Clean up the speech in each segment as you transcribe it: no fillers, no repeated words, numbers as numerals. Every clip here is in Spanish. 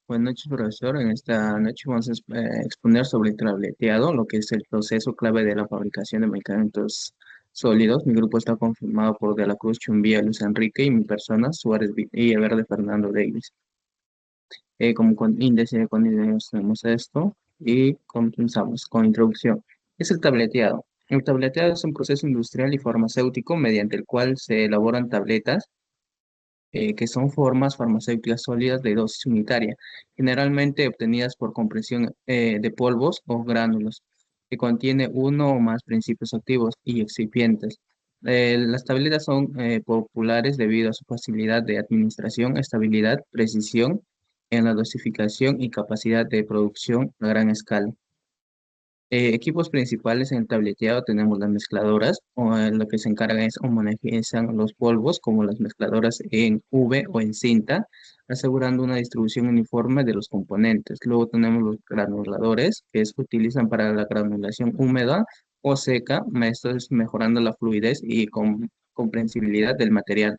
Buenas noches, profesor. En esta noche vamos a exponer sobre el tableteado, lo que es el proceso clave de la fabricación de medicamentos sólidos. Mi grupo está conformado por De la Cruz Chumbía, Luis Enrique y mi persona, Suárez y Verde Fernando Davis. Como índice de condiciones tenemos esto y comenzamos con introducción. Es el tableteado. El tableteado es un proceso industrial y farmacéutico mediante el cual se elaboran tabletas que son formas farmacéuticas sólidas de dosis unitaria, generalmente obtenidas por compresión de polvos o gránulos, que contiene uno o más principios activos y excipientes. Las tabletas son populares debido a su facilidad de administración, estabilidad, precisión en la dosificación y capacidad de producción a gran escala. Equipos principales en el tableteado tenemos las mezcladoras, lo que se encargan es homogeneizar los polvos, como las mezcladoras en V o en cinta, asegurando una distribución uniforme de los componentes. Luego tenemos los granuladores, que se utilizan para la granulación húmeda o seca, esto es mejorando la fluidez y comprensibilidad del material.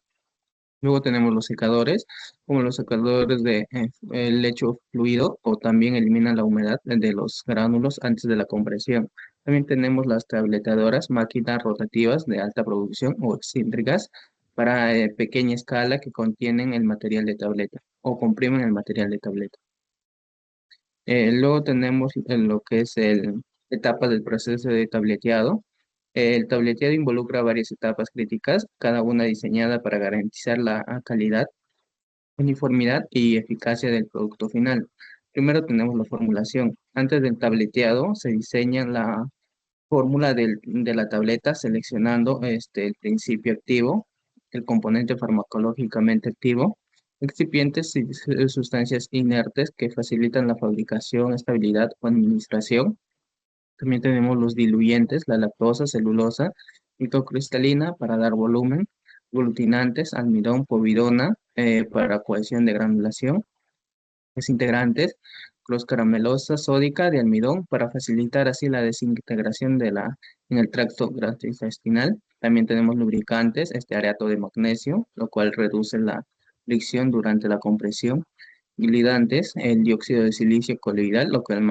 Luego tenemos los secadores, como los secadores de el lecho fluido o también eliminan la humedad de los gránulos antes de la compresión. También tenemos las tabletadoras, máquinas rotativas de alta producción o excéntricas para pequeña escala que contienen el material de tableta o comprimen el material de tableta. Luego tenemos lo que es el etapa del proceso de tableteado. El tableteado involucra varias etapas críticas, cada una diseñada para garantizar la calidad, uniformidad y eficacia del producto final. Primero tenemos la formulación. Antes del tableteado se diseña la fórmula de la tableta seleccionando el principio activo, el componente farmacológicamente activo, excipientes y sustancias inertes que facilitan la fabricación, estabilidad o administración. También tenemos los diluyentes, la lactosa, celulosa, microcristalina para dar volumen, glutinantes, almidón, povidona para cohesión de granulación, desintegrantes, caramelosa sódica de almidón para facilitar así la desintegración en el tracto gastrointestinal. También tenemos lubricantes, este areato de magnesio, lo cual reduce la fricción durante la compresión. Glidantes, el dióxido de silicio coloidal, lo cual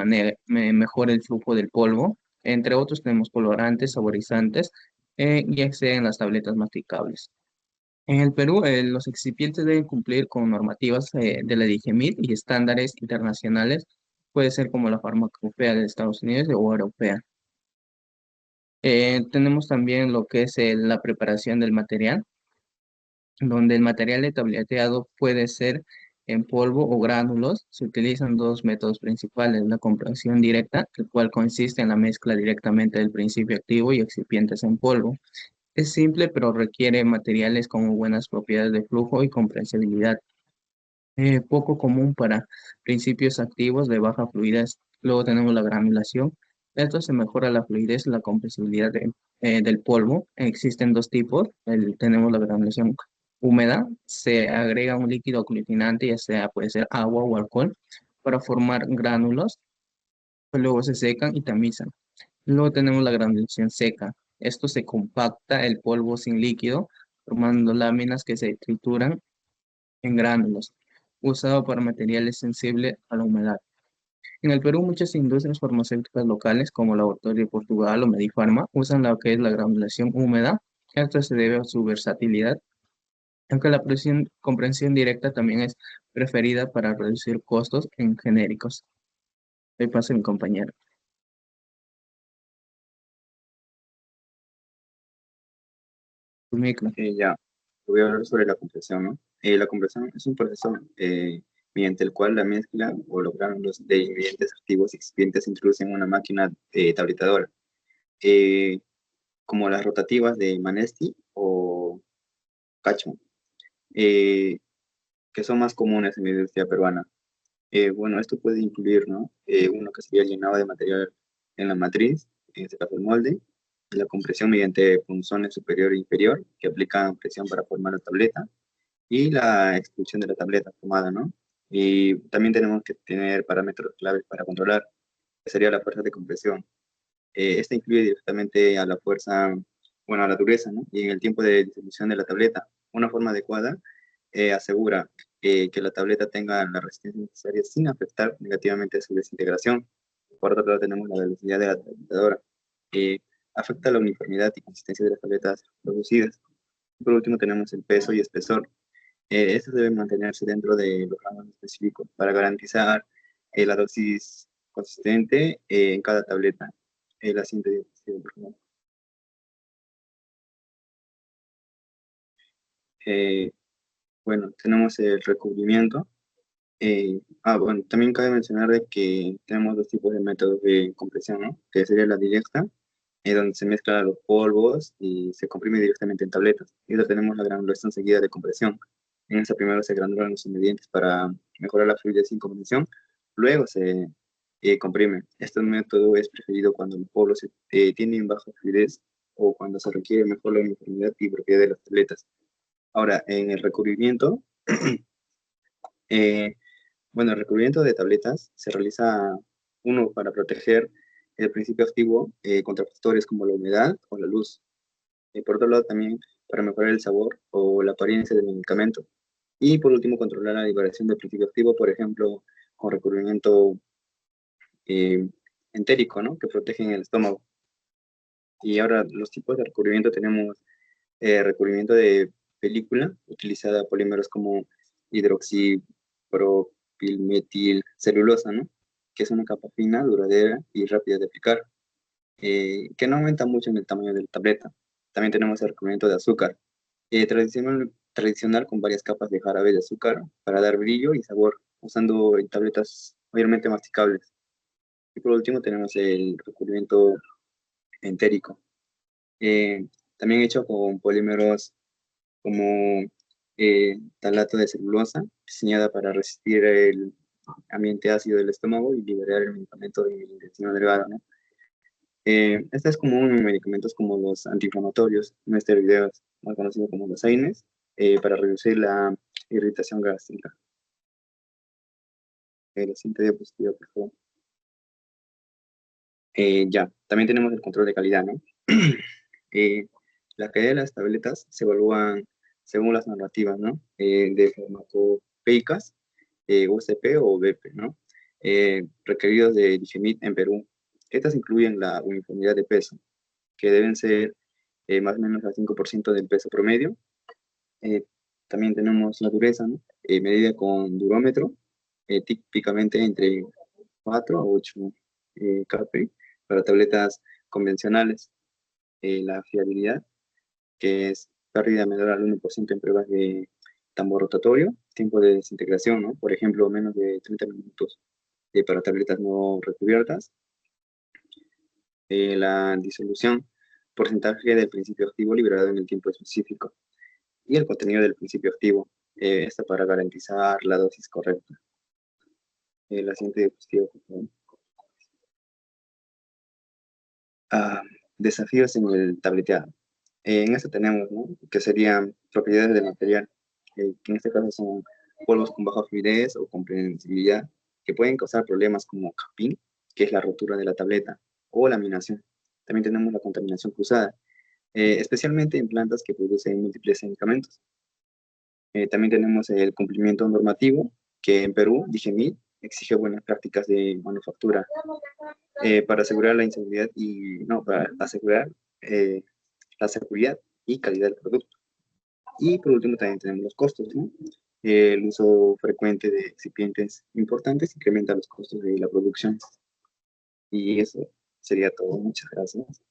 mejora el flujo del polvo. Entre otros tenemos colorantes, saborizantes y exceden las tabletas masticables. En el Perú, los excipientes deben cumplir con normativas de la DIGEMIT y estándares internacionales, puede ser como la farmacopea de Estados Unidos o europea. Tenemos también lo que es la preparación del material, donde el material de tableteado puede ser en polvo o gránulos. Se utilizan dos métodos principales, la compresión directa, el cual consiste en la mezcla directamente del principio activo y excipientes en polvo. Es simple, pero requiere materiales con buenas propiedades de flujo y comprensibilidad. Poco común para principios activos de baja fluidez. Luego tenemos la granulación. Esto se mejora la fluidez y la compresibilidad del polvo. Existen dos tipos. Tenemos la granulación húmeda. Se agrega un líquido aglutinante, ya sea puede ser agua o alcohol, para formar gránulos. Luego se secan y tamizan. Luego tenemos la granulación seca. Esto se compacta el polvo sin líquido, formando láminas que se trituran en gránulos, usado para materiales sensibles a la humedad. En el Perú, muchas industrias farmacéuticas locales, como Laboratorio de Portugal o Medifarma, usan lo que es la granulación húmeda. Esto se debe a su versatilidad, aunque la comprensión directa también es preferida para reducir costos en genéricos. Ahí pasa mi compañero. Tu micro. Ya, voy a hablar sobre la compresión, ¿no? La compresión es un proceso mediante el cual la mezcla o los gránulos de ingredientes activos y excipientes se introducen en una máquina tabletadora, eh, como las rotativas de Manesti o Cacho, eh, que son más comunes en la industria peruana. Bueno, esto puede incluir, ¿no? Uno que sería el llenado de material en la matriz, en este caso el molde, y la compresión mediante punzones superior e inferior, que aplican presión para formar la tableta, y la expulsión de la tableta formada, ¿no? Y también tenemos que tener parámetros claves para controlar, que sería la fuerza de compresión. Esta incluye directamente a la fuerza, bueno, a la dureza, ¿no? Y en el tiempo de distribución de la tableta. Una forma adecuada asegura que la tableta tenga la resistencia necesaria sin afectar negativamente a su desintegración. Por otro lado, tenemos la velocidad de la tabletadora, que afecta la uniformidad y consistencia de las tabletas producidas. Por último, tenemos el peso y espesor. Estos deben mantenerse dentro de los rangos específicos para garantizar la dosis consistente en cada tableta. La siguiente diapositiva, por favor. Bueno, tenemos el recubrimiento. Bueno, también cabe mencionar de que tenemos dos tipos de métodos de compresión, ¿no? Que sería la directa, donde se mezclan los polvos y se comprime directamente en tabletas. Y luego tenemos la granulación seguida de compresión. En esta primero se granulan los ingredientes para mejorar la fluidez sin compresión, luego se comprime. Este método es preferido cuando los polvos tienen baja fluidez o cuando se requiere mejor la uniformidad y propiedad de las tabletas. Ahora, en el recubrimiento, eh, bueno, el recubrimiento de tabletas se realiza, uno, para proteger el principio activo contra factores como la humedad o la luz. Por otro lado, también para mejorar el sabor o la apariencia del medicamento. Y por último, controlar la liberación del principio activo, por ejemplo, con recubrimiento eh, entérico, ¿no? Que protegen el estómago. Y ahora, los tipos de recubrimiento tenemos recubrimiento de película, utilizada polímeros como hidroxipropilmetil celulosa, ¿no? Que es una capa fina, duradera y rápida de aplicar, que no aumenta mucho en el tamaño de la tableta. También tenemos el recubrimiento de azúcar, tradicional con varias capas de jarabe de azúcar para dar brillo y sabor, usando en tabletas mayormente masticables. Y por último tenemos el recubrimiento entérico, eh, también hecho con polímeros como talato de celulosa, diseñada para resistir el ambiente ácido del estómago y liberar el medicamento del intestino delgado, ¿no? Este es común en medicamentos como los antiinflamatorios, no esteroideos, más conocidos como los AINES, para reducir la irritación gástrica. La siguiente diapositiva, por favor. Ya, también tenemos el control de calidad, ¿no? La calidad de las tabletas se evalúan según las normativas, ¿no? De farmacopeicas, UCP o BP, ¿no? Requeridos de Digemit en Perú. Estas incluyen la uniformidad de peso, que deben ser más o menos al 5% del peso promedio. Eh, También tenemos la dureza, ¿no? Medida con durómetro, típicamente entre 4 a 8 kp para tabletas convencionales. La fiabilidad, que es pérdida menor al 1% en pruebas de tambor rotatorio, tiempo de desintegración, ¿no? Por ejemplo, menos de 30 minutos para tabletas no recubiertas. La disolución, porcentaje del principio activo liberado en el tiempo específico. Y el contenido del principio activo, esta para garantizar la dosis correcta. La siguiente diapositiva, por favor. Desafíos en el tableteado. En este tenemos, ¿no? Que serían propiedades del material, que en este caso son polvos con baja fluidez o comprensibilidad, que pueden causar problemas como capín, que es la rotura de la tableta, o laminación. También tenemos la contaminación cruzada, especialmente en plantas que producen múltiples medicamentos. También tenemos el cumplimiento normativo, que en Perú, Digemit, exige buenas prácticas de manufactura para asegurar la inseguridad y, no, para asegurar la seguridad y calidad del producto. Y por último también tenemos los costos, ¿no? El uso frecuente de excipientes importantes incrementa los costos de la producción. Y eso sería todo. Muchas gracias.